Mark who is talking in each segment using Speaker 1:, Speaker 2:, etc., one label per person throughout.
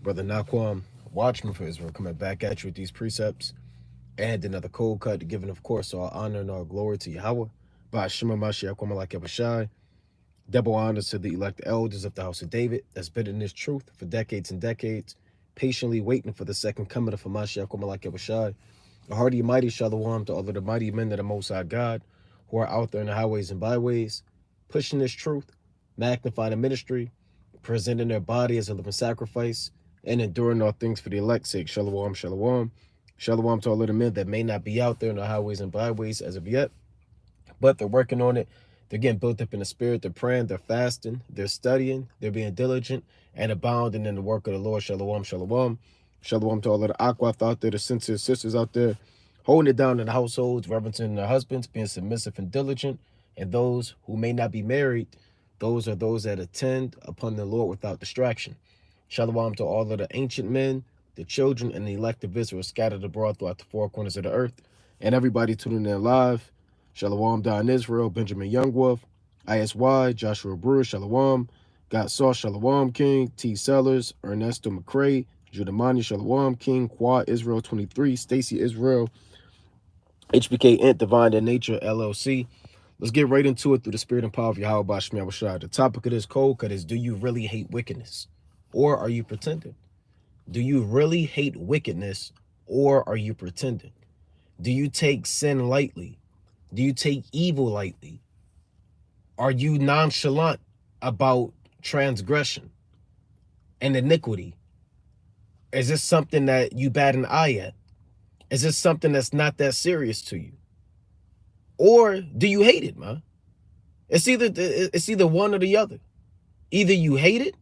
Speaker 1: Brother Naquam, watchman for Israel, coming back at you with these precepts and another cold cut, giving, of course, all honor and all glory to Yahweh. By Shema Mashiach, Kwamalak Yabashai. Double honors to the elect elders of the house of David that's been in this truth for decades and decades, patiently waiting for the second coming of Mashiach, Kwamalak Yabashai. A hearty, mighty shalom to all of the mighty men of the Most High God who are out there in the highways and byways, pushing this truth, magnifying the ministry, presenting their body as a living sacrifice, and enduring all things for the elect's sake. Shalom, shalom. Shalom to all of the men that may not be out there in the highways and byways as of yet, but they're working on it. They're getting built up in the spirit. They're praying, they're fasting, they're studying, they're being diligent and abounding in the work of the Lord. Shalom, shalom. Shalom to all of the aquath out there, the sincere sisters out there, holding it down in the households, reverencing their husbands, being submissive and diligent. And those who may not be married, those are those that attend upon the Lord without distraction. Shalom to all of the ancient men, the children, and the elect of Israel scattered abroad throughout the four corners of the earth, and everybody tuning in live. Shalom, Don Israel, Benjamin Youngwolf, ISY, Joshua Brewer, Shalom, Got Sauce, Shalom King, T. Sellers, Ernesto McCrae, Judamani, Shalom King, Quad Israel 23, Stacy Israel, HBK Int, Divine in Nature, LLC. Let's get right into it through the spirit and power of Yahweh Bashmi Abashai. The topic of this cold cut is, do you really hate wickedness? Or are you pretending? Do you really hate wickedness? Or are you pretending? Do you take sin lightly? Do you take evil lightly? Are you nonchalant about transgression and iniquity? Is this something that you bat an eye at? Is this something that's not that serious to you? Or do you hate it, man? It's either one or the other. Either you hate it,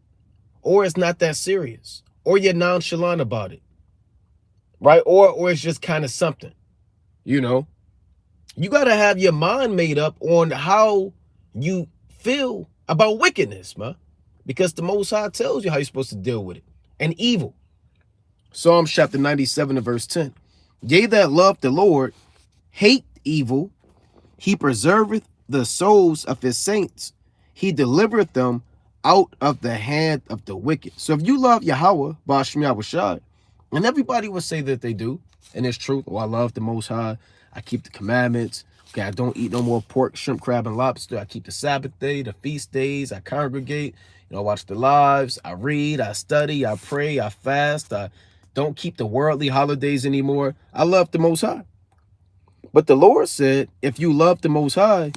Speaker 1: or it's not that serious, or you're nonchalant about it, right? Or it's just kind of something, you know. You got to have your mind made up on how you feel about wickedness, man, because the Most High tells you how you're supposed to deal with it. And evil. Psalms chapter 97 and verse 10. They that love the Lord hate evil. He preserveth the souls of his saints. He delivereth them out of the hand of the wicked. So if you love Yahweh, Bashmi Abashai, and everybody would say that they do, and it's true. Oh, I love the Most High. I keep the commandments. Okay, I don't eat no more pork, shrimp, crab, and lobster. I keep the Sabbath day, the feast days. I congregate. I watch the lives. I read. I study. I pray. I fast. I don't keep the worldly holidays anymore. I love the Most High. But the Lord said, if you love the Most High,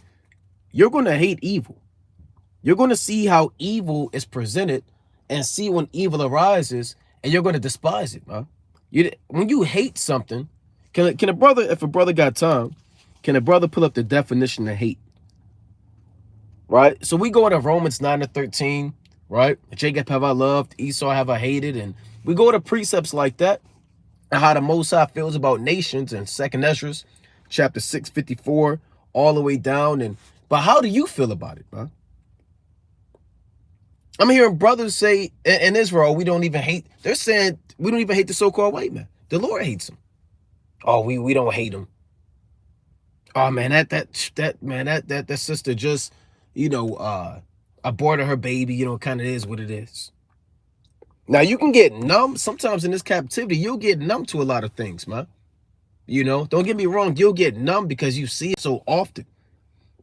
Speaker 1: you're going to hate evil. You're going to see how evil is presented and see when evil arises, and you're going to despise it, man. When you hate something, can a brother, if a brother got time, can a brother pull up the definition of hate? Right? So we go to Romans 9 to 13, right? Jacob have I loved, Esau have I hated, and we go to precepts like that, and how the Most High feels about nations in 2nd Ezra, chapter 654, all the way down. But how do you feel about it, man? I'm hearing brothers say in Israel, we don't even hate. They're saying we don't even hate the so-called white man. The Lord hates him. Oh, we don't hate him. Oh man, that sister just, aborted her baby. Kind of is what it is. Now you can get numb. Sometimes in this captivity, you'll get numb to a lot of things, man. Don't get me wrong. You'll get numb because you see it so often,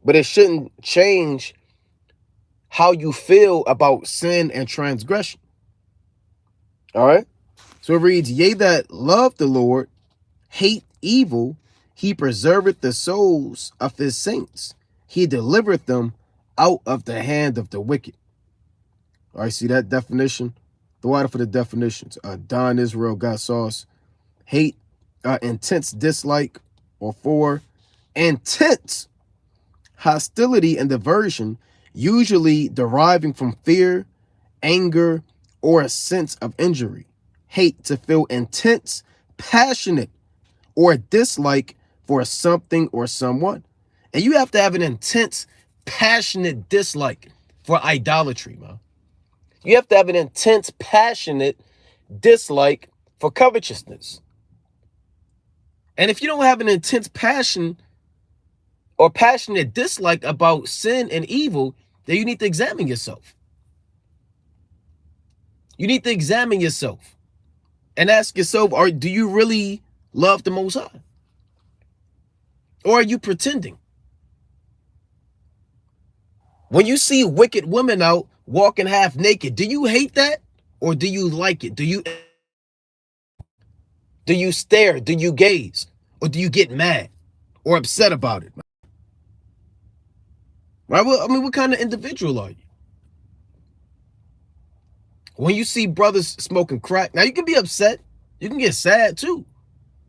Speaker 1: but it shouldn't change how you feel about sin and transgression. All right. So it reads, yea, that love the Lord, hate evil, he preserveth the souls of his saints. He delivereth them out of the hand of the wicked. All right, see that definition? The water for the definitions. Don Israel got sauce. Hate, intense dislike, or for intense hostility and diversion, usually deriving from fear, anger, or a sense of injury. Hate, to feel intense, passionate, or dislike for something or someone. And you have to have an intense, passionate dislike for idolatry, man. You have to have an intense, passionate dislike for covetousness. And if you don't have an intense passion or passionate dislike about sin and evil, then you need to examine yourself. You need to examine yourself and ask yourself, do you really love the Most High? Or are you pretending? When you see wicked women out walking half naked, do you hate that? Or do you like it? Do you stare? Do you gaze? Or do you get mad or upset about it? Right? Well, I mean, what kind of individual are you? When you see brothers smoking crack, now you can be upset. You can get sad too.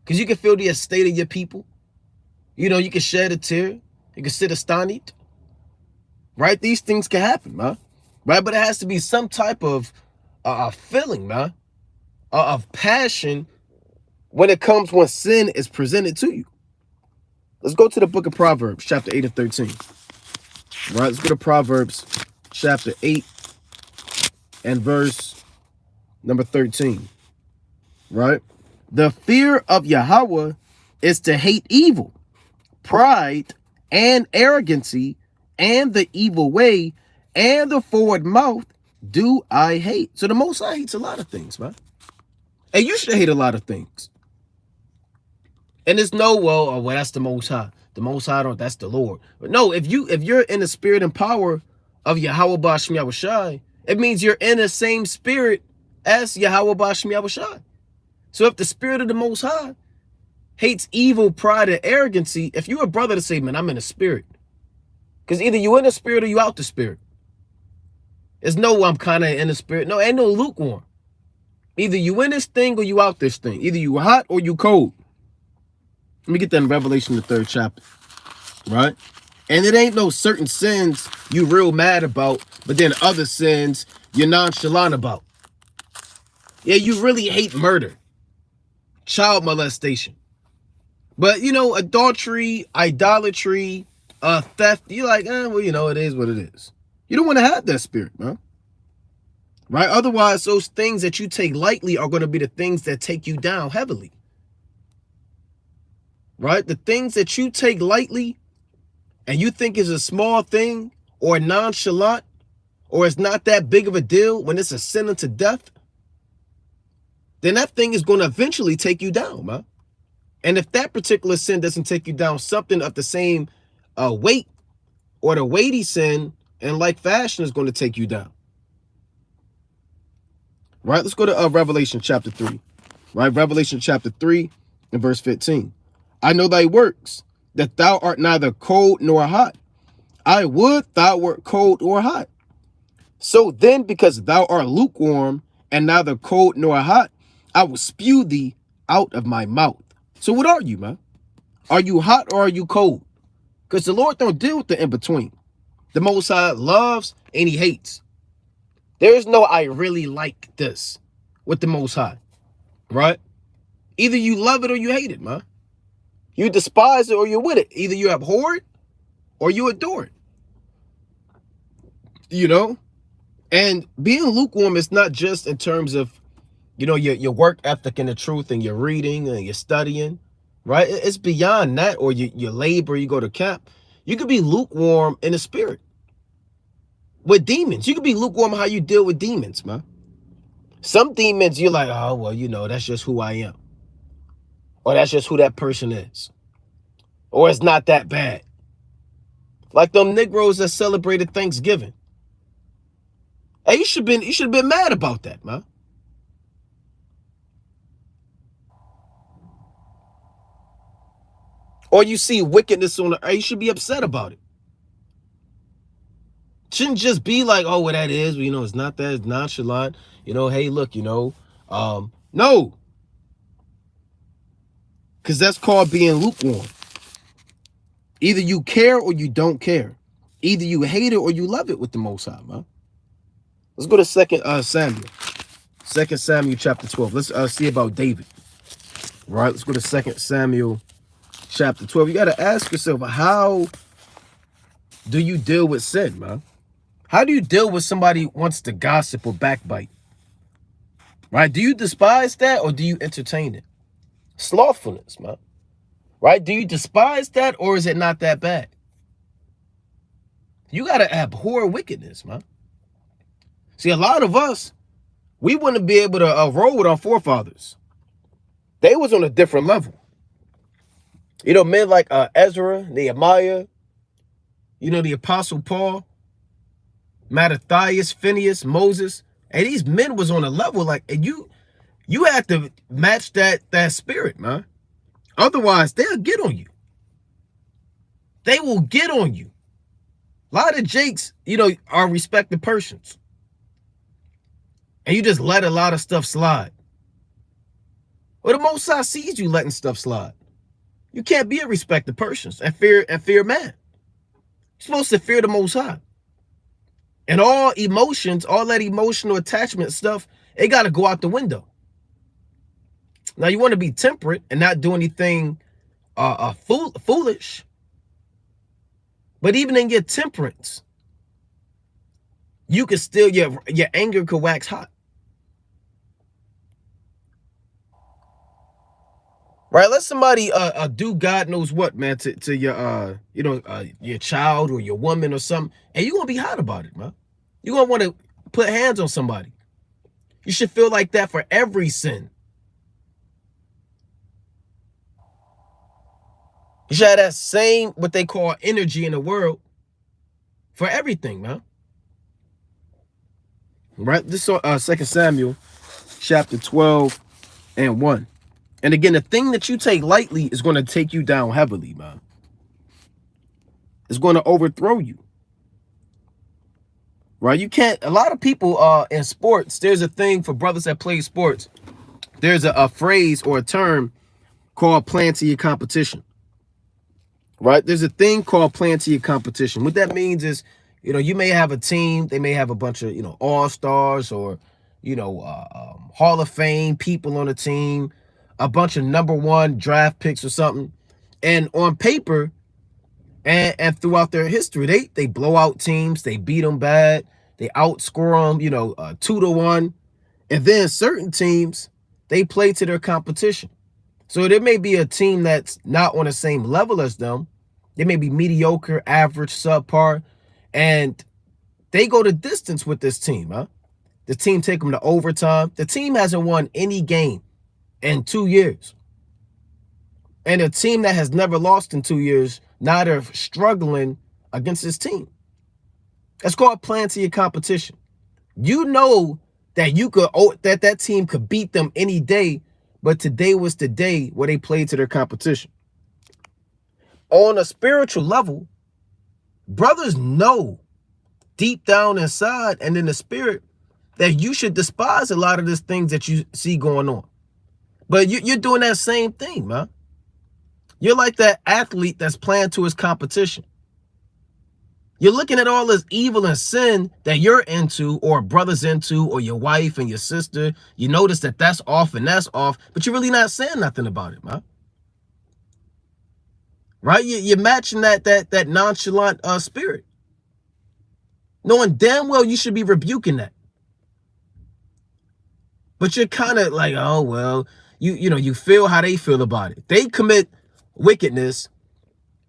Speaker 1: Because you can feel the state of your people. You know, you can shed a tear. You can sit astonished. Right? These things can happen, man. Right? But it has to be some type of feeling, man. Of passion when it comes when sin is presented to you. Let's go to the book of Proverbs, chapter 8 and 13. Right? Let's go to Proverbs, chapter 8 and verse number 13. Right? The fear of Yahweh is to hate evil, pride, and arrogancy, and the evil way, and the forward mouth do I hate. So the Most High hates a lot of things, man. And you should hate a lot of things. And it's no, well, that's the Most High. The Most High, that's the Lord. But no, if you're in the spirit and power of Yahweh Bashmi Yahushai, it means you're in the same spirit as Yahweh Bashmi Yahushai. So if the spirit of the Most High hates evil, pride, and arrogancy, if you're a brother to say, man, I'm in the spirit. Because either you in the spirit or you out the spirit. There's no, I'm kind of in the spirit. No, ain't no lukewarm. Either you in this thing or you out this thing. Either you hot or you cold. Let me get that in Revelation, the 3rd chapter. Right? And it ain't no certain sins you real mad about, but then other sins you're nonchalant about. Yeah, you really hate murder, child molestation. But, you know, adultery, idolatry, theft, you're like, well, you know, it is what it is. You don't want to have that spirit, man. Right? Otherwise, those things that you take lightly are going to be the things that take you down heavily. Right? The things that you take lightly and you think is a small thing or nonchalant or it's not that big of a deal when it's a sin unto death, then that thing is going to eventually take you down, man. And if that particular sin doesn't take you down, something of the same weight or the weighty sin in like fashion is going to take you down. Right? Let's go to Revelation chapter 3. Right? Revelation chapter 3 and verse 15. I know thy works, that thou art neither cold nor hot. I would thou wert cold or hot. So then, because thou art lukewarm and neither cold nor hot, I will spew thee out of my mouth. So what are you, man? Are you hot or are you cold? Because the Lord don't deal with the in-between. The Most High loves and he hates. There is no I really like this with the Most High. Right? Either you love it or you hate it, man. You despise it or you're with it. Either you abhor it or you adore it. You know? And being lukewarm is not just in terms of, you know, your work ethic and the truth and your reading and your studying, right? It's beyond that, or your labor, you go to camp. You could be lukewarm in the spirit with demons. You could be lukewarm how you deal with demons, man. Some demons, you're like, oh, well, you know, that's just who I am. Or that's just who that person is. Or it's not that bad. Like them Negroes that celebrated Thanksgiving. Hey, you should have been mad about that, man. Or you see wickedness on the earth, you should be upset about it. Shouldn't just be like, oh, well, that is, you know, it's not that, it's nonchalant. You know, hey, look, you know, no. Because that's called being lukewarm. Either you care or you don't care. Either you hate it or you love it with the Most High, man. Let's go to 2 Samuel. 2 Samuel chapter 12. Let's see about David. Right? Let's go to 2 Samuel chapter 12. You got to ask yourself, how do you deal with sin, man? How do you deal with somebody who wants to gossip or backbite? Right? Do you despise that or do you entertain it? Slothfulness, man. Right? Do you despise that or is it not that bad? You got to abhor wickedness, man. See, a lot of us, we wouldn't be able to roll with our forefathers. They was on a different level. You know, men like Ezra, Nehemiah, you know, the Apostle Paul, Mattathias, Phineas, Moses, and these men was on a level like, and you have to match that spirit, man. Otherwise, they'll get on you. They will get on you. A lot of jakes, you know, are respected persons. And you just let a lot of stuff slide. Well, the Most High sees you letting stuff slide. You can't be a respected person and fear man. You're supposed to fear the Most High. And all emotions, all that emotional attachment stuff, it got to go out the window. Now, you want to be temperate and not do anything foolish. But even in your temperance, you could still, your anger could wax hot. Right? Let somebody do God knows what, man, to your your child or your woman or something, and you're gonna be hot about it, man. You're gonna want to put hands on somebody. You should feel like that for every sin. You should have that same, what they call, energy in the world for everything, man. Right? This is 2 Samuel chapter 12 and 1. And again, the thing that you take lightly is going to take you down heavily, man. It's going to overthrow you. Right? You can't, a lot of people in sports, there's a thing for brothers that play sports. There's a phrase or a term called playing to your competition. Right? There's a thing called playing to your competition. What that means is, you know, you may have a team, they may have a bunch of, you know, all-stars or, you know, Hall of Fame people on the team, a bunch of #1 draft picks or something. And on paper and throughout their history, they blow out teams, they beat them bad, they outscore them, you know, 2-1. And then certain teams, they play to their competition. So there may be a team that's not on the same level as them. They may be mediocre, average, subpar, and they go the distance with this team, huh? The team take them to overtime. The team hasn't won any game in 2 years. And a team that has never lost in 2 years, now they're struggling against this team. That's called playing to your competition. You know that you could that team could beat them any day, but today was the day where they played to their competition. On a spiritual level, brothers know deep down inside and in the spirit that you should despise a lot of these things that you see going on. But you're doing that same thing, man. You're like that athlete that's playing to his competition. You're looking at all this evil and sin that you're into or brother's into or your wife and your sister. You notice that that's off and that's off, but you're really not saying nothing about it, man. Right? You're matching that nonchalant spirit. Knowing damn well you should be rebuking that. But you're kind of like, oh, well, you know, you feel how they feel about it. They commit wickedness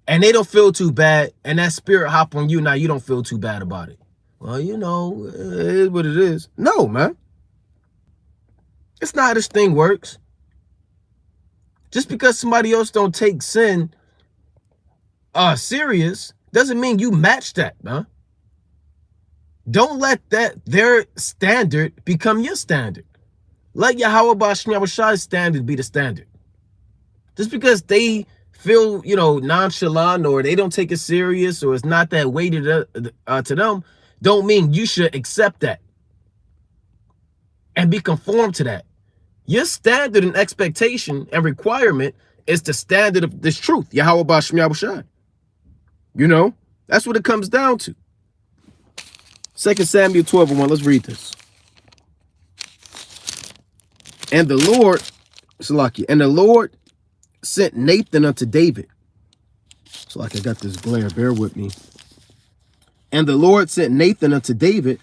Speaker 1: and they don't feel too bad, and that spirit hop on you, now you don't feel too bad about it. Well, you know, it is what it is. No, man. It's not how this thing works. Just because somebody else don't take sin serious doesn't mean you match that, man. Don't let their standard become your standard. Let Yahweh Bashim Shai's standard be the standard. Just because they feel, you know, nonchalant or they don't take it serious or it's not that weighted to them, don't mean you should accept that and be conformed to that. Your standard and expectation and requirement is the standard of this truth, Yahweh Bashim Shai. You know, that's what it comes down to. 2 Samuel 12:1. Let's read this. And the Lord, Salaki, and the Lord sent Nathan unto David. So like I got this glare, bear with me. And the Lord sent Nathan unto David,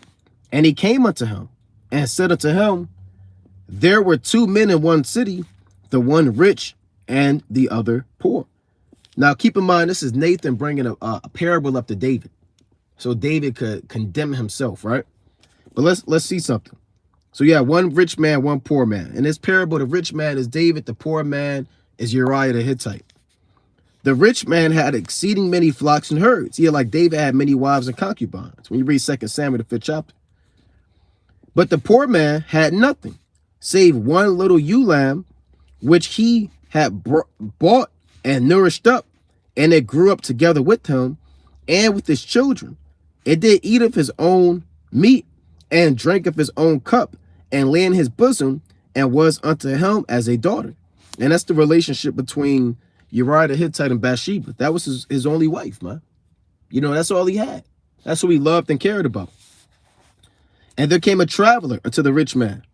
Speaker 1: and he came unto him, and said unto him, there were 2 men in one city, the one rich and the other poor. Now keep in mind, this is Nathan bringing a parable up to David, so David could condemn himself, right? But let's see something. So yeah, one rich man, one poor man. In this parable, the rich man is David, the poor man is Uriah the Hittite. The rich man had exceeding many flocks and herds. Yeah, like David had many wives and concubines. When you read 2 Samuel, the 5th chapter. But the poor man had nothing, save one little ewe lamb, which he had bought and nourished up, and it grew up together with him and with his children. It did eat of his own meat and drank of his own cup, and lay in his bosom, and was unto him as a daughter. And that's the relationship between Uriah the Hittite and Bathsheba. That was his only wife, man. You know, that's all he had. That's who he loved and cared about. And there came a traveler unto the rich man,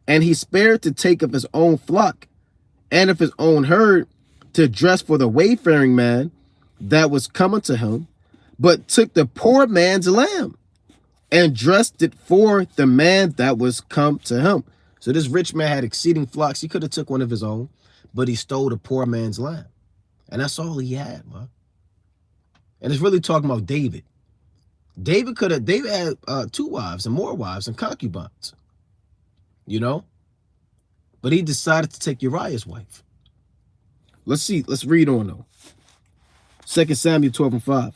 Speaker 1: and he spared to take of his own flock and of his own herd to dress for the wayfaring man that was coming to him, but took the poor man's lamb and dressed it for the man that was come to him. So this rich man had exceeding flocks. He could have took one of his own, but he stole the poor man's lamb. And that's all he had, man. And it's really talking about David. David had 2 wives and more wives and concubines, you know, but he decided to take Uriah's wife. Let's read on though. 2 Samuel 12:5.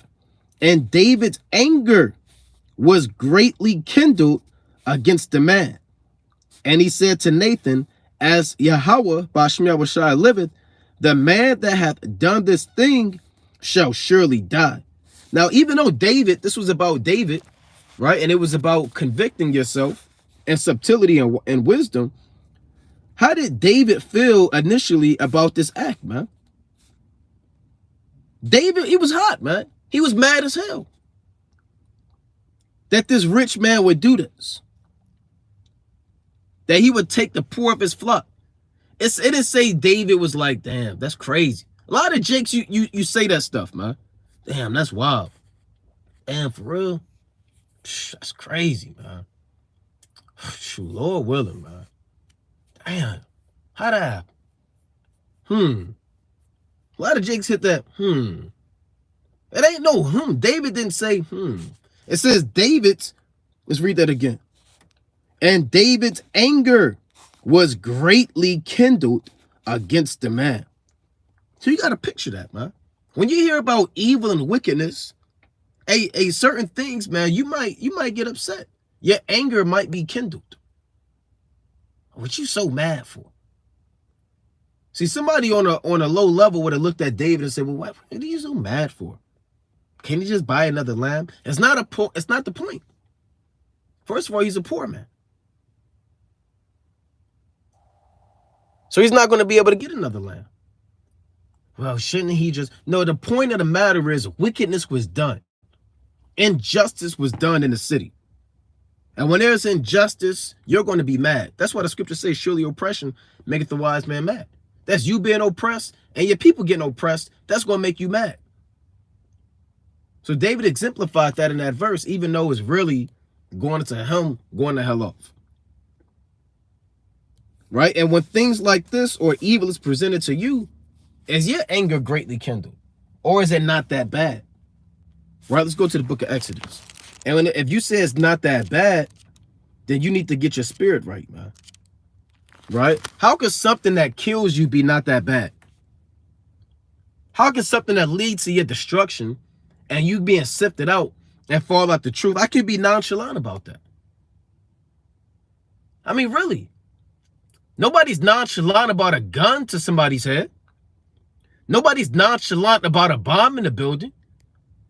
Speaker 1: And David's anger was greatly kindled against the man. And he said to Nathan, as Yahweh, Bashim Yahushai liveth, the man that hath done this thing shall surely die. Now, even though this was about David, right? And it was about convicting yourself and subtlety and wisdom. How did David feel initially about this act, man? David, he was hot, man. He was mad as hell that this rich man would do this. That he would take the poor of his flock. It didn't say David was like, damn, that's crazy. A lot of jakes, you say that stuff, man. Damn, that's wild. Damn, for real? That's crazy, man. Shoot, Lord willing, man. Damn. How that happen? A lot of jakes hit that, It ain't no David didn't say, It says David's, let's read that again. And David's anger was greatly kindled against the man. So you got to picture that, man. When you hear about evil and wickedness, certain things, man, you might get upset. Your anger might be kindled. What you so mad for? See, somebody on a low level would have looked at David and said, well, what are you so mad for? Can you just buy another lamb? It's not the point. First of all, he's a poor man. So he's not going to be able to get another lamb. Well, shouldn't he just... No, the point of the matter is wickedness was done. Injustice was done in the city. And when there's injustice, you're going to be mad. That's why the scripture says, surely oppression maketh the wise man mad. That's you being oppressed and your people getting oppressed. That's going to make you mad. So David exemplified that in that verse, even though it's really going to him going the hell off. Right? And when things like this or evil is presented to you, is your anger greatly kindled? Or is it not that bad? Right? Let's go to the book of Exodus. And if you say it's not that bad, then you need to get your spirit right, man. Right? How could something that kills you be not that bad? How can something that leads to your destruction and you being sifted out and fall out the truth, I can be nonchalant about that? I mean, really. Nobody's nonchalant about a gun to somebody's head. Nobody's nonchalant about a bomb in the building.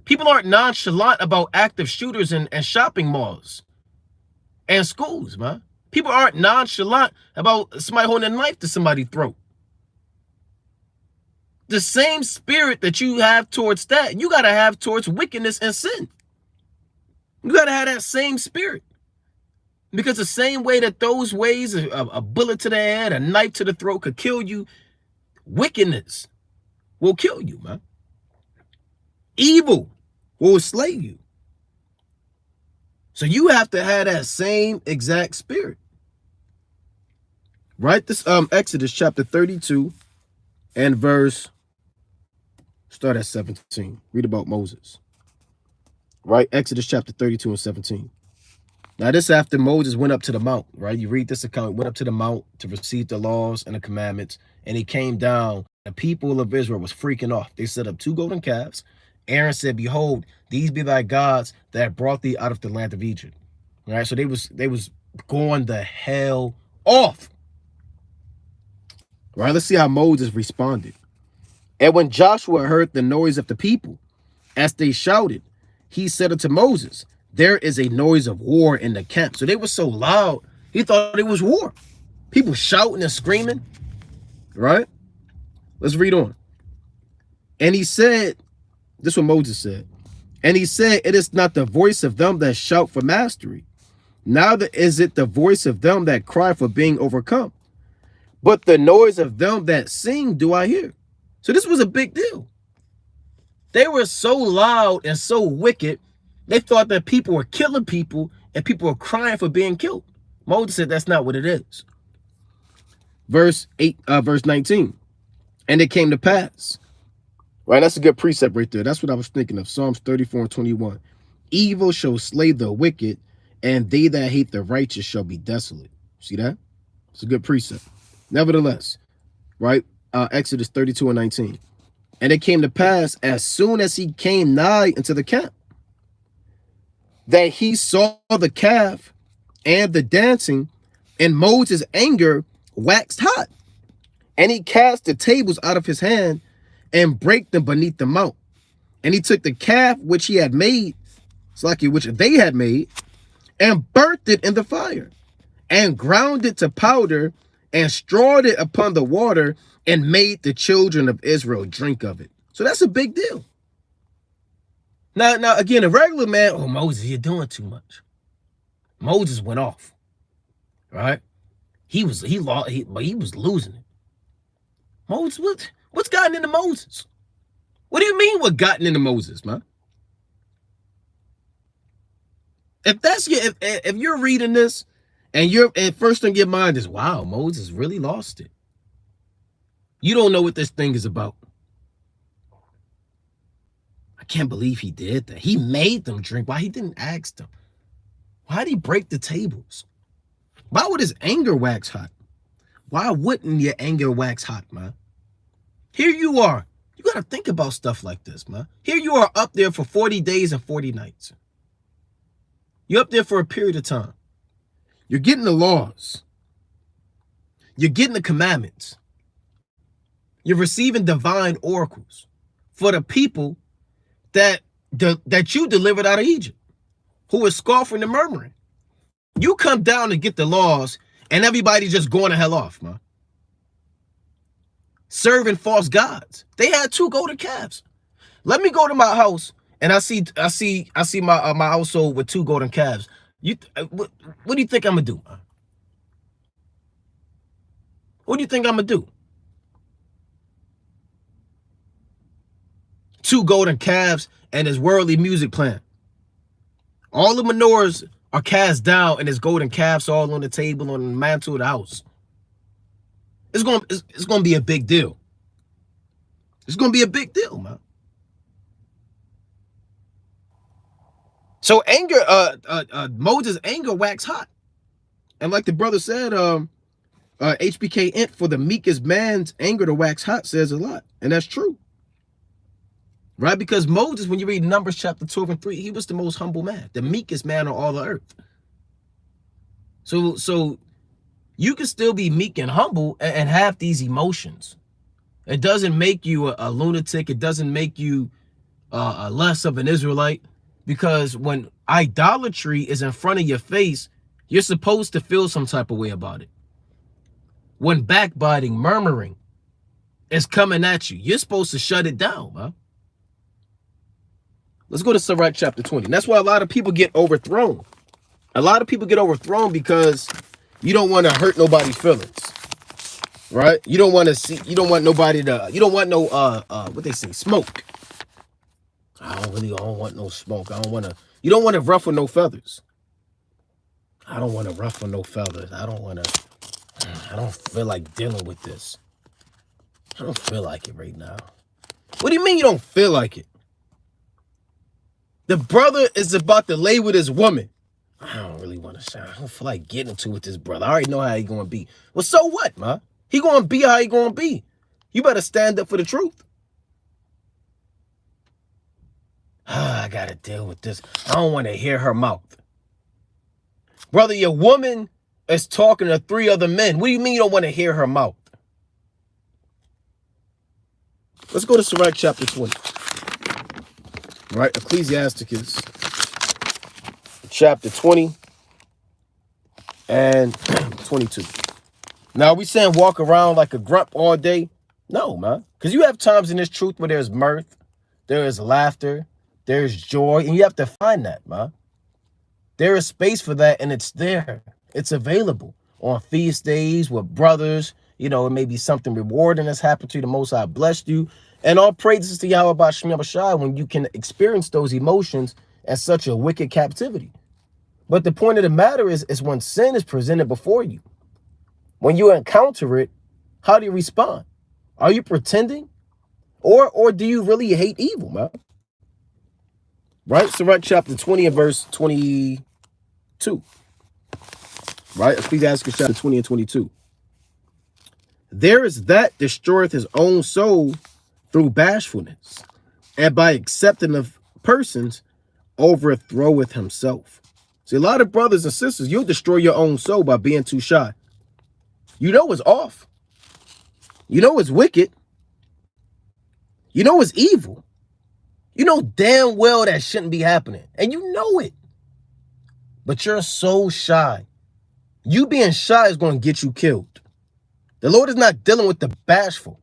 Speaker 1: People aren't nonchalant about active shooters and shopping malls and schools, man. People aren't nonchalant about somebody holding a knife to somebody's throat. The same spirit that you have towards that, you got to have towards wickedness and sin. You got to have that same spirit. Because the same way that those ways, a bullet to the head, a knife to the throat could kill you, wickedness will kill you, man. Evil will slay you. So you have to have that same exact spirit. Right? This Exodus chapter 32 and start at 17. Read about Moses. Right? Exodus chapter 32 and 17. Now, this after Moses went up to the mount, right? You read this account, went up to the mount to receive the laws and the commandments, and he came down. The people of Israel was freaking off. They set up 2 golden calves. Aaron said, behold, these be thy gods that brought thee out of the land of Egypt. All right, so they was going the hell off. Right, let's see how Moses responded. And when Joshua heard the noise of the people, as they shouted, he said unto Moses, there is a noise of war in the camp. So they were so loud, he thought it was war. People shouting and screaming, right? Let's read on. And he said, this is what Moses said. And he said, it is not the voice of them that shout for mastery, neither is it the voice of them that cry for being overcome, but the noise of them that sing do I hear. So this was a big deal. They were so loud and so wicked, they thought that people were killing people and people were crying for being killed. Moses said that's not what it is. Verse 19. And it came to pass. Right, that's a good precept right there. That's what I was thinking of. Psalms 34:21. Evil shall slay the wicked, and they that hate the righteous shall be desolate. See that? It's a good precept. Nevertheless, right? Exodus 32:19. And it came to pass, as soon as he came nigh into the camp, that he saw the calf and the dancing, and Moses' anger waxed hot. And he cast the tables out of his hand and brake them beneath the mount. And he took the calf which he had made, which they had made, and burnt it in the fire, and ground it to powder, and strawed it upon the water, and made the children of Israel drink of it. So that's a big deal. Now again, a regular man, oh, Moses, you're doing too much. Moses went off, right? He was losing it. Moses, what's gotten into Moses? What do you mean what gotten into Moses, man? If you're reading this and first thing in your mind is, wow, Moses really lost it. You don't know what this thing is about. I can't believe he did that. He made them drink. Why he didn't ask them? Why did he break the tables? Why would his anger wax hot? Why wouldn't your anger wax hot, man? Here you are. You got to think about stuff like this, man. Here you are up there for 40 days and 40 nights. You're up there for a period of time. You're getting the laws. You're getting the commandments. You're receiving divine oracles for the people that you delivered out of Egypt, who were scoffing and murmuring. You come down and get the laws, and everybody just going the hell off, man. Serving false gods. They had 2 golden calves. Let me go to my house and I see my household with 2 golden calves. What do you think I'm gonna do? What do you think I'm gonna do? 2 golden calves and his worldly music playing. All the menorahs are cast down and his golden calves all on the table on the mantle of the house. It's gonna be a big deal. It's gonna be a big deal, man. So Moses' anger waxed hot, and like the brother said, HBK Int, for the meekest man's anger to wax hot says a lot, and that's true, right? Because Moses, when you read Numbers chapter 12 and 3, he was the most humble man, the meekest man on all the earth. So you can still be meek and humble and have these emotions. It doesn't make you a lunatic. It doesn't make you less of an Israelite, because when idolatry is in front of your face, you're supposed to feel some type of way about it. When backbiting, murmuring is coming at you, you're supposed to shut it down, man. Let's go to Sirach chapter 20. And that's why a lot of people get overthrown. A lot of people get overthrown because you don't want to hurt nobody's feelings, right? You don't want nobody to, you don't want no, what they say, smoke. I don't want no smoke. You don't want to ruffle no feathers. I don't want to ruffle no feathers. I don't feel like dealing with this. I don't feel like it right now. What do you mean you don't feel like it? The brother is about to lay with his woman. I don't really want to shine. I don't feel like getting into it with this brother. I already know how he gonna be. Well, so what, man? He gonna be how he gonna be. You better stand up for the truth. I gotta deal with this. I don't want to hear her mouth. Brother, your woman is talking to 3 other men. What do you mean you don't want to hear her mouth? Let's go to Sirach chapter 20. Right? Ecclesiasticus chapter 20 and 22. Now, are we saying walk around like a grump all day? No, man. Because you have times in this truth where there's mirth, there is laughter, there's joy, and you have to find that, man. There is space for that, and it's there. It's available on feast days with brothers. You know, it may be something rewarding that's happened to you. The Most High blessed you. And all praises to Yahweh Bashim Yahweh when you can experience those emotions at such a wicked captivity. But the point of the matter is when sin is presented before you, when you encounter it, how do you respond? Are you pretending? Or do you really hate evil, man? Right? Sirach chapter 20 and verse 22. Right? Ecclesiastes chapter 20 and 22. There is that destroyeth his own soul through bashfulness, and by accepting of persons overthroweth himself. See, a lot of brothers and sisters, you'll destroy your own soul by being too shy. You know it's off. You know it's wicked. You know it's evil. You know damn well that shouldn't be happening. And you know it. But you're so shy. You being shy is going to get you killed. The Lord is not dealing with the bashful.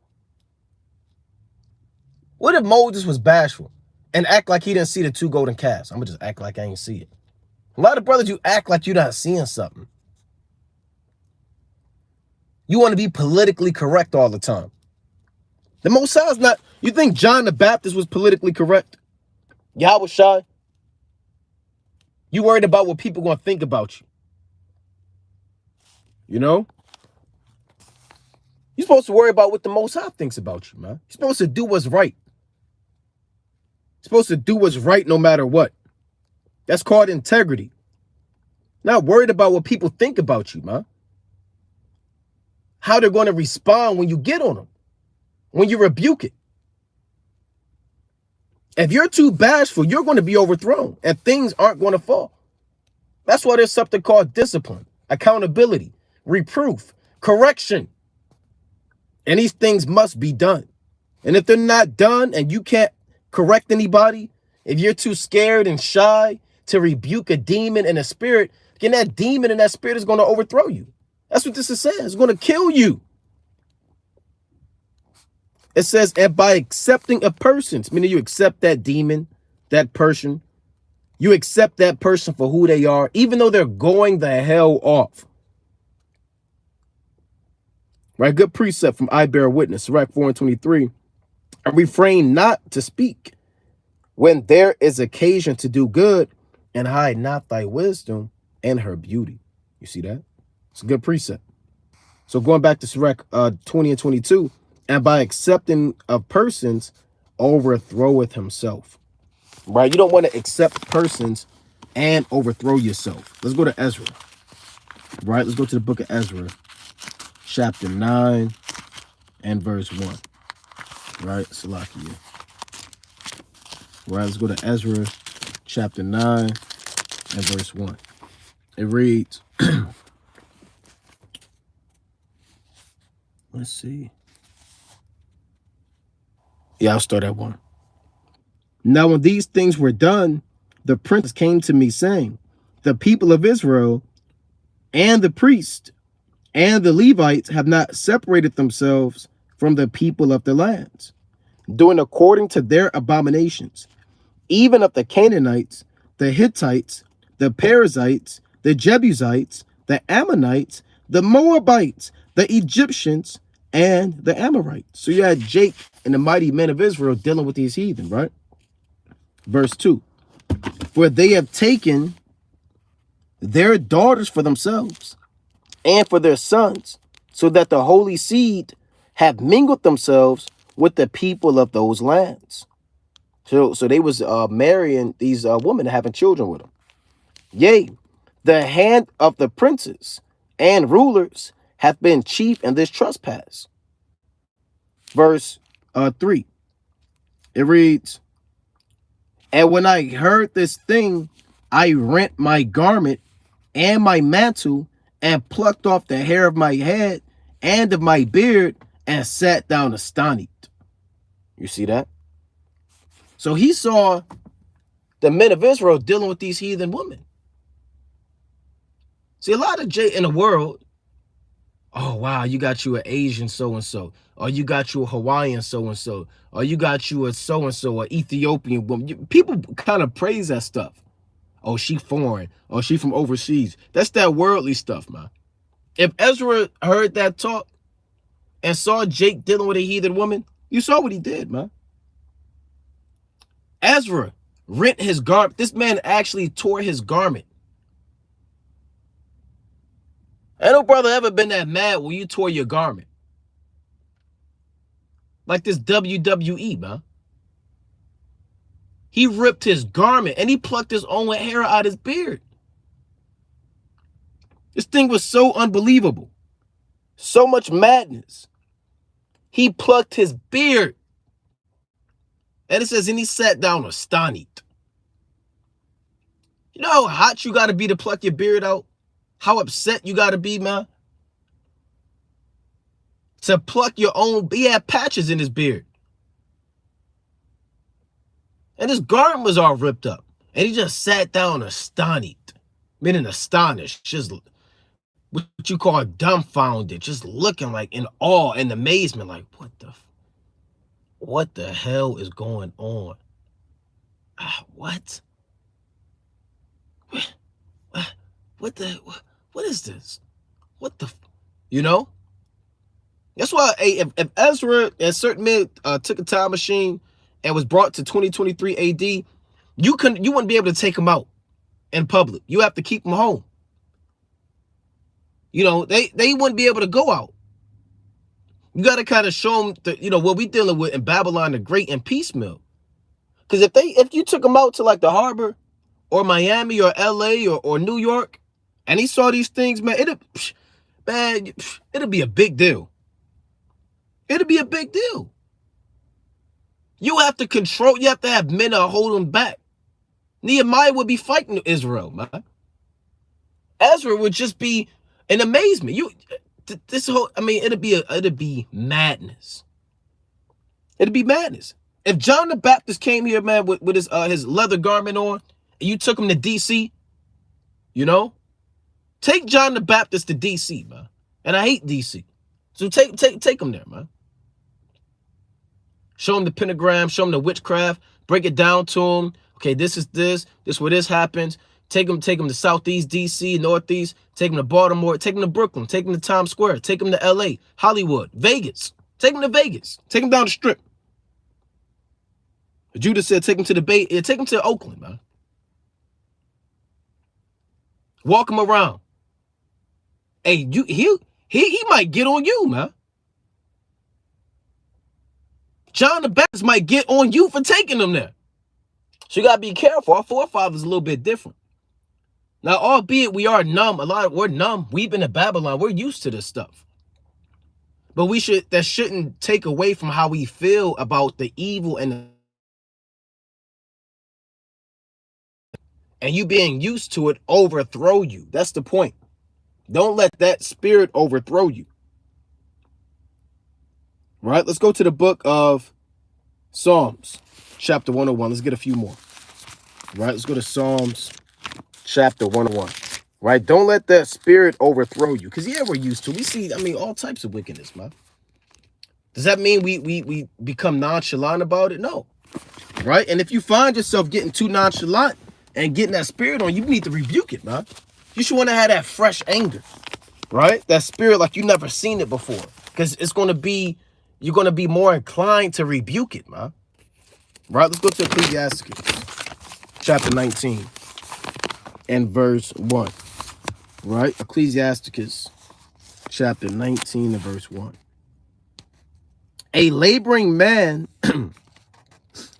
Speaker 1: What if Moses was bashful and act like he didn't see the 2 golden calves? I'm going to just act like I ain't see it. A lot of brothers, you act like you're not seeing something. You want to be politically correct all the time. The Most High is not. You think John the Baptist was politically correct? Yahweh Shai? You worried about what people going to think about you. You know? You're supposed to worry about what the Most High thinks about you, man. You're supposed to do what's right. You're supposed to do what's right no matter what. That's called integrity. Not worried about what people think about you, man. How they're going to respond when you get on them. When you rebuke it. If you're too bashful, you're going to be overthrown and things aren't going to fall. That's why there's something called discipline, accountability, reproof, correction. And these things must be done. And if they're not done and you can't correct anybody, if you're too scared and shy to rebuke a demon and a spirit, then that demon and that spirit is going to overthrow you. That's what this is saying. It's going to kill you. It says, and by accepting a person, meaning you accept that demon, that person, you accept that person for who they are, even though they're going the hell off. Right? Good precept from I Bear Witness, Sirach 4 and 23. And refrain not to speak when there is occasion to do good, and hide not thy wisdom and her beauty. You see that? It's a good precept. So going back to Sirach 20 and 22, and by accepting of persons, overthroweth himself. Right? You don't want to accept persons and overthrow yourself. Let's go to Ezra. Right? Let's go to the book of Ezra, chapter 9 and verse 1. Right? Salakia. Right? Let's go to Ezra, chapter 9 and verse 1. It reads, let's see. Yeah, I'll start at 1. Now, when these things were done, the prince came to me, saying, the people of Israel and the priests and the Levites have not separated themselves from the people of the lands, doing according to their abominations, even of the Canaanites, the Hittites, the Perizzites, the Jebusites, the Ammonites, the Moabites, the Egyptians, and the Amorites. So you had Jake and the mighty men of Israel dealing with these heathen, right? Verse 2. For they have taken their daughters for themselves and for their sons, so that the holy seed have mingled themselves with the people of those lands. So they was marrying these women, having children with them. Yea, The hand of the princes and rulers hath been chief in this trespass. Verse 3. It reads, and when I heard this thing, I rent my garment and my mantle, and plucked off the hair of my head and of my beard, and sat down astonished. You see that? So he saw the men of Israel dealing with these heathen women. See, a lot of in the world, oh wow, you got you an Asian so-and-so, or you got you a Hawaiian so-and-so, or you got you a so-and-so, an Ethiopian woman. People kind of praise that stuff. Oh, she foreign. Oh, she from overseas. That's that worldly stuff, man. If Ezra heard that talk and saw Jake dealing with a heathen woman, you saw what he did, man. Ezra rent his garment. This man actually tore his garment. Ain't no brother ever been that mad when you tore your garment. Like this WWE, man. He ripped his garment and he plucked his own hair out his beard. This thing was so unbelievable. So much madness. He plucked his beard. And it says, and he sat down astonished. You know how hot you got to be to pluck your beard out? How upset you got to be, man? To pluck your own, he had patches in his beard. And his garment was all ripped up. And he just sat down astonished. Meaning astonished. Just what you call dumbfounded. Just looking like in awe and amazement. Like, what the hell is going on? What? What is this? What the, you know? That's why if Ezra and certain men took a time machine and was brought to 2023 AD, you wouldn't be able to take them out in public. You have to keep them home. You know, they wouldn't be able to go out. You got to kind of show them what we dealing with in Babylon the Great and piecemeal. Because if you took them out to like the harbor or Miami or LA or New York and he saw these things, man, it'd be a big deal. It'd be a big deal. You have to control, you have to have men to hold them back. Nehemiah would be fighting Israel, man. Ezra would just be in amazement. It'd be madness. It'd be madness. If John the Baptist came here, man, with his leather garment on, and you took him to DC, take John the Baptist to DC, man. And I hate DC. So take him there, man. Show him the pentagram, show him the witchcraft, break it down to him. Okay, this is where this happens. Take him to Southeast DC, Northeast, take him to Baltimore, take him to Brooklyn, take him to Times Square, take him to LA, Hollywood, Vegas. Take him to Vegas. Take him down the strip. Judah said take him to the Bay, take him to Oakland, man. Walk him around. Hey, he might get on you, man. John the Baptist might get on you for taking them there. So you got to be careful. Our forefathers a little bit different. Now, albeit we are numb, we're numb. We've been to Babylon. We're used to this stuff. But that shouldn't take away from how we feel about the evil and you being used to it overthrow you. That's the point. Don't let that spirit overthrow you. Right? Let's go to the book of Psalms, chapter 101. Let's get a few more. Right? Let's go to Psalms, chapter 101. Right? Don't let that spirit overthrow you. Because, we're used to. We see, all types of wickedness, man. Does that mean we become nonchalant about it? No. Right? And if you find yourself getting too nonchalant and getting that spirit on, you need to rebuke it, man. You should want to have that fresh anger. Right? That spirit like you never seen it before. Because you're going to be more inclined to rebuke it, man. Right? Let's go to Ecclesiastes, chapter 19, and verse 1. Right? Ecclesiastes, chapter 19, and verse 1. A laboring man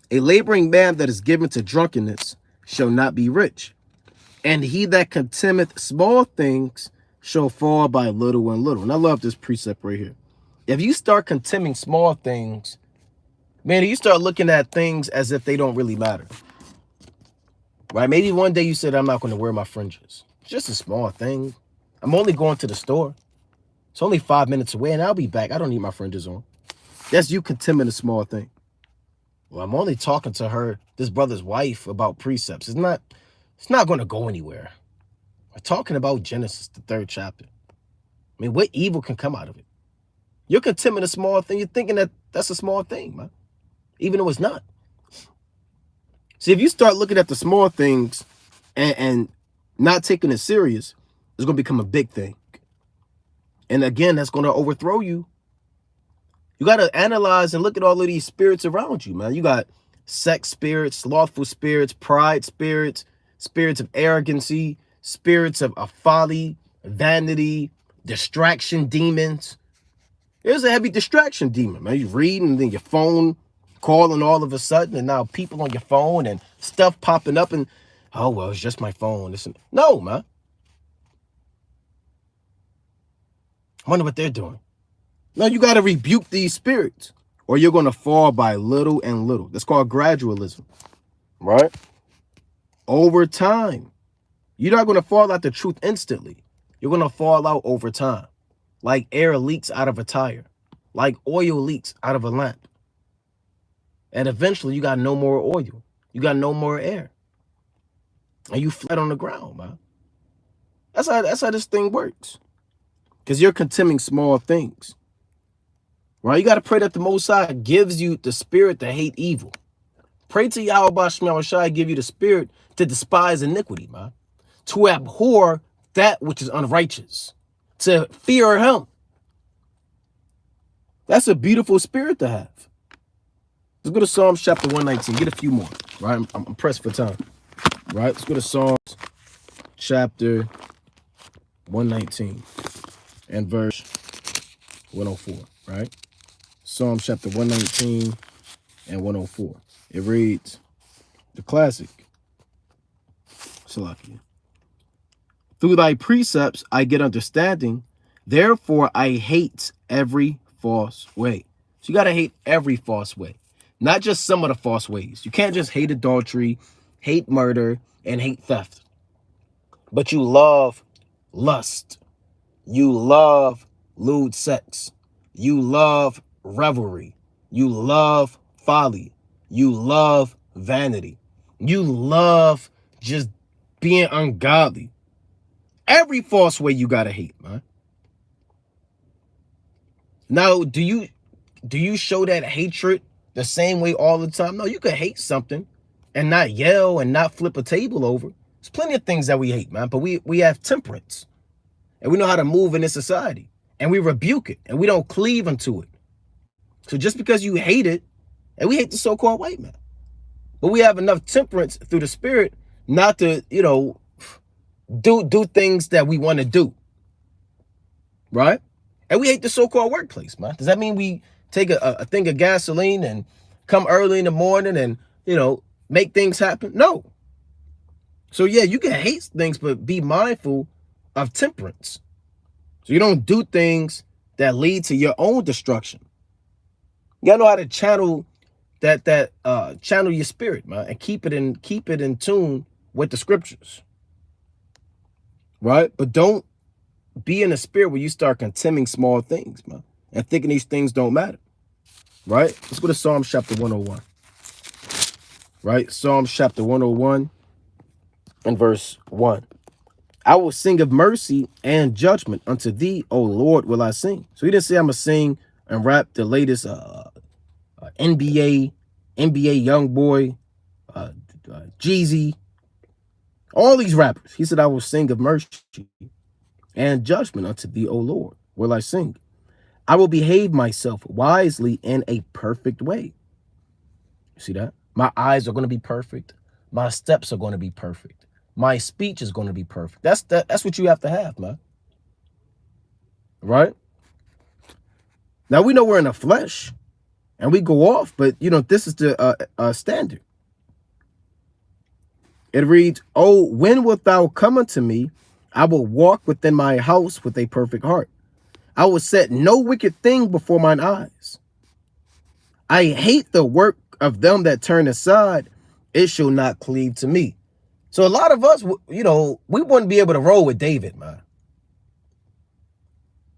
Speaker 1: that is given to drunkenness shall not be rich, And he that contemneth small things shall fall by little and little. And I love this precept right here. If you start contemning small things, man, you start looking at things as if they don't really matter. Right? Maybe one day you said, I'm not going to wear my fringes. It's just a small thing. I'm only going to the store. It's only 5 minutes away and I'll be back. I don't need my fringes on. That's you contemning a small thing. Well, I'm only talking to her, this brother's wife, about precepts. It's not going to go anywhere. We're talking about Genesis, the 3rd chapter. I mean, what evil can come out of it? You're contemning a small thing. You're thinking that that's a small thing, man. Even though it's not. See, if you start looking at the small things and not taking it serious, it's going to become a big thing. And again, that's going to overthrow you. You got to analyze and look at all of these spirits around you, man. You got sex spirits, slothful spirits, pride spirits, spirits of arrogancy, spirits of folly, vanity, distraction demons. There's a heavy distraction demon, man. You read and then your phone calling all of a sudden, and now people on your phone and stuff popping up, and oh well, it's just my phone. Listen, no, man. I wonder what they're doing. No, you got to rebuke these spirits, or you're going to fall by little and little. That's called gradualism, right? Over time. You're not going to fall out the truth instantly. You're going to fall out over time. Like air leaks out of a tire. Like oil leaks out of a lamp. And eventually you got no more oil. You got no more air. And you flat on the ground, man. That's how this thing works. Because you're contemning small things. Right? You got to pray that the Most High gives you the spirit to hate evil. Pray to Yahweh Basham Shai give you the spirit to despise iniquity, man. To abhor that which is unrighteous. To fear him. That's a beautiful spirit to have. Let's go to Psalms chapter 119. Get a few more, right? I'm pressed for time, right? Let's go to Psalms chapter 119 and verse 104, right? Psalms chapter 119 and 104. It reads, the classic, Salakia. Through thy precepts I get understanding, therefore I hate every false way. So you got to hate every false way. Not just some of the false ways. You can't just hate adultery, hate murder, and hate theft. But you love lust. You love lewd sex. You love revelry. You love folly. You love vanity. You love just being ungodly. Every false way you got to hate, man. Now, do you show that hatred the same way all the time? No, you could hate something and not yell and not flip a table over. There's plenty of things that we hate, man, but we have temperance and we know how to move in this society and we rebuke it and we don't cleave unto it. So just because you hate it, and we hate the so-called white man, but we have enough temperance through the spirit not to, do things that we want to do, right? And we hate the so-called workplace, man. Does that mean we take a thing of gasoline and come early in the morning and, make things happen? No. So, yeah, you can hate things, but be mindful of temperance. So you don't do things that lead to your own destruction. You gotta know how to channel channel your spirit, man, and keep it in tune with the scriptures. Right? But don't be in a spirit where you start contemning small things, man, and thinking these things don't matter. Right? Let's go to Psalms chapter 101. Right? Psalms chapter 101 and verse 1. I will sing of mercy and judgment unto thee, O Lord, will I sing. So he didn't say I'm going to sing and rap the latest NBA YoungBoy, Jeezy, all these rappers. He said, I will sing of mercy and judgment unto thee, O Lord, will I sing. I will behave myself wisely in a perfect way. You see that? My eyes are going to be perfect. My steps are going to be perfect. My speech is going to be perfect. That's what you have to have, man. Right? Now, we know we're in the flesh and we go off, but, this is the standard. It reads, "Oh, when wilt thou come unto me? I will walk within my house with a perfect heart. I will set no wicked thing before mine eyes. I hate the work of them that turn aside. It shall not cleave to me." So a lot of us, we wouldn't be able to roll with David, man.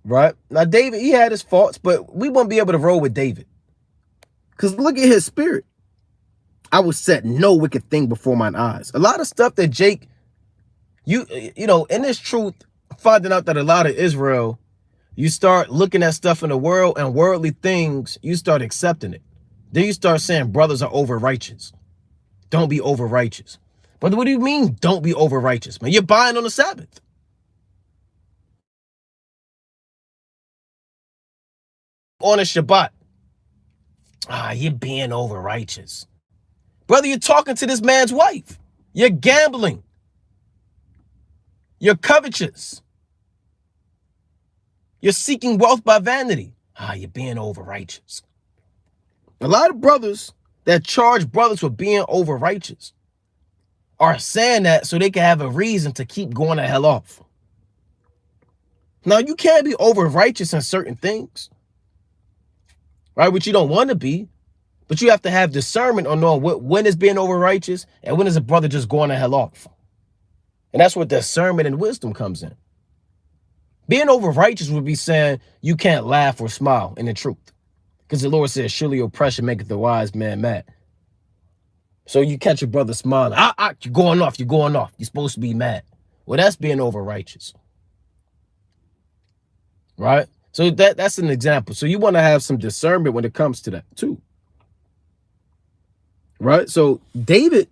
Speaker 1: Right? Now, David, he had his faults, but we wouldn't be able to roll with David. Because look at his spirit. I will set no wicked thing before mine eyes. A lot of stuff that Jake, in this truth, finding out that a lot of Israel, you start looking at stuff in the world and worldly things, you start accepting it. Then you start saying brothers are over righteous. Don't be over righteous. But what do you mean don't be over righteous, man? You're buying on the Sabbath. On a Shabbat. You're being over righteous. Brother, you're talking to this man's wife. You're gambling. You're covetous. You're seeking wealth by vanity. You're being over righteous. A lot of brothers that charge brothers for being over righteous are saying that so they can have a reason to keep going the hell off. Now, you can't be over righteous in certain things, right? Which you don't want to be, but you have to have discernment on knowing when is being over righteous and when is a brother just going the hell off. And that's where discernment and wisdom comes in. Being over righteous would be saying you can't laugh or smile in the truth. Because the Lord says, surely oppression maketh the wise man mad. So you catch your brother smiling. You're going off. You're going off. You're supposed to be mad. Well, that's being over righteous. Right? So that's an example. So you want to have some discernment when it comes to that too. Right? So David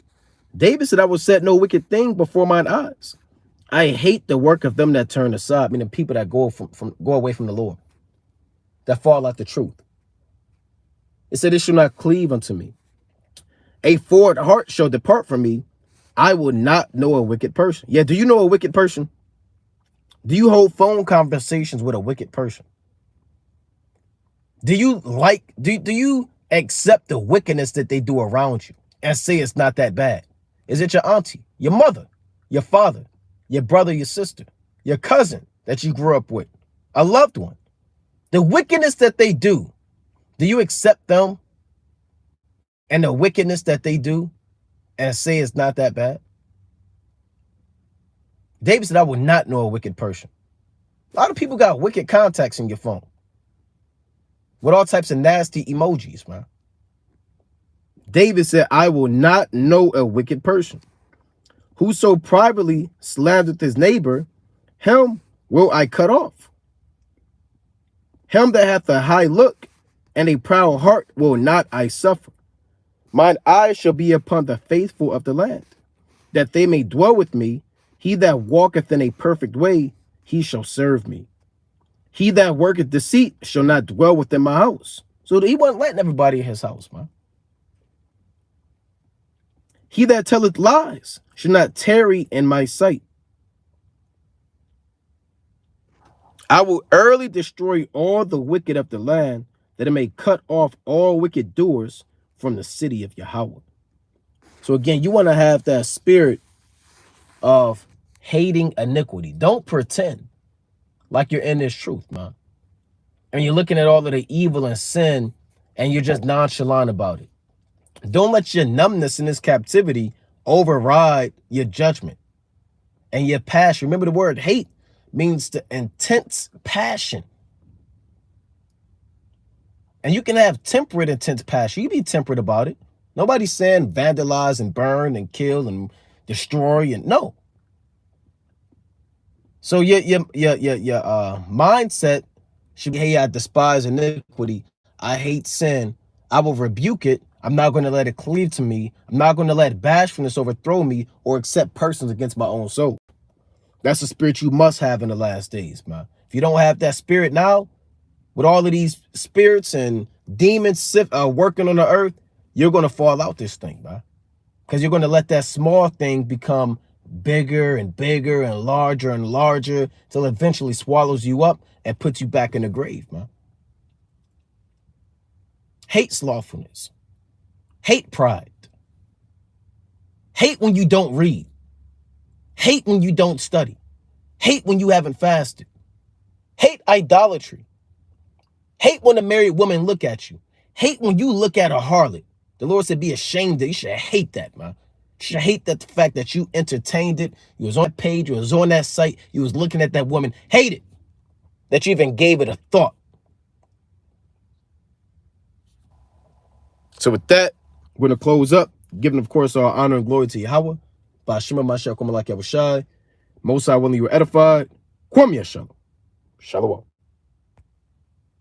Speaker 1: said, I will set no wicked thing before mine eyes. I hate the work of them that turn aside, meaning people that go away from the Lord, that fall out the truth. It said, it shall not cleave unto me. A forward heart shall depart from me. I will not know a wicked person. Yeah, do you know a wicked person? Do you hold phone conversations with a wicked person? Do you accept the wickedness that they do around you and say it's not that bad? Is it your auntie, your mother, your father, your brother, your sister, your cousin that you grew up with, a loved one? The wickedness that they do you accept them and the wickedness that they do and say it's not that bad? David said, I will not know a wicked person. A lot of people got wicked contacts in your phone with all types of nasty emojis, man. David said, I will not know a wicked person. Whoso privately slandereth his neighbor, him will I cut off. Him that hath a high look and a proud heart will not I suffer. Mine eyes shall be upon the faithful of the land, that they may dwell with me. He that walketh in a perfect way, he shall serve me. He that worketh deceit shall not dwell within my house. So he wasn't letting everybody in his house, man. He that telleth lies shall not tarry in my sight. I will early destroy all the wicked of the land, that it may cut off all wicked doers from the city of Yahweh. So again, you want to have that spirit of hating iniquity. Don't pretend like you're in this truth, man. And you're looking at all of the evil and sin and you're just nonchalant about it. Don't let your numbness in this captivity override your judgment and your passion. Remember, the word hate means the intense passion. And you can have temperate, intense passion. You be temperate about it. Nobody's saying vandalize and burn and kill and destroy and no. So your mindset should be, hey, I despise iniquity. I hate sin. I will rebuke it. I'm not going to let it cleave to me. I'm not going to let bashfulness overthrow me or accept persons against my own soul. That's the spirit you must have in the last days, man. If you don't have that spirit now, with all of these spirits and demons working on the earth, you're going to fall out this thing, man. Because you're going to let that small thing become bigger and bigger and larger till it eventually swallows you up and puts you back in the grave, man. Hate slothfulness. Hate pride. Hate when you don't read. Hate when you don't study. Hate when you haven't fasted. Hate idolatry. Hate when a married woman look at you. Hate when you look at a harlot. The Lord said be ashamed of. You should hate that, man. You should hate that the fact that you entertained it. You was on that page. You was on that site. You was looking at that woman. Hate it. That you even gave it a thought. So with that, we're going to close up, giving, of course, our honor and glory to Yahweh. Bashima Mashiach Kwamalak Yahushai. Most High willing you were edified. Kwam Yashalom. Shalom.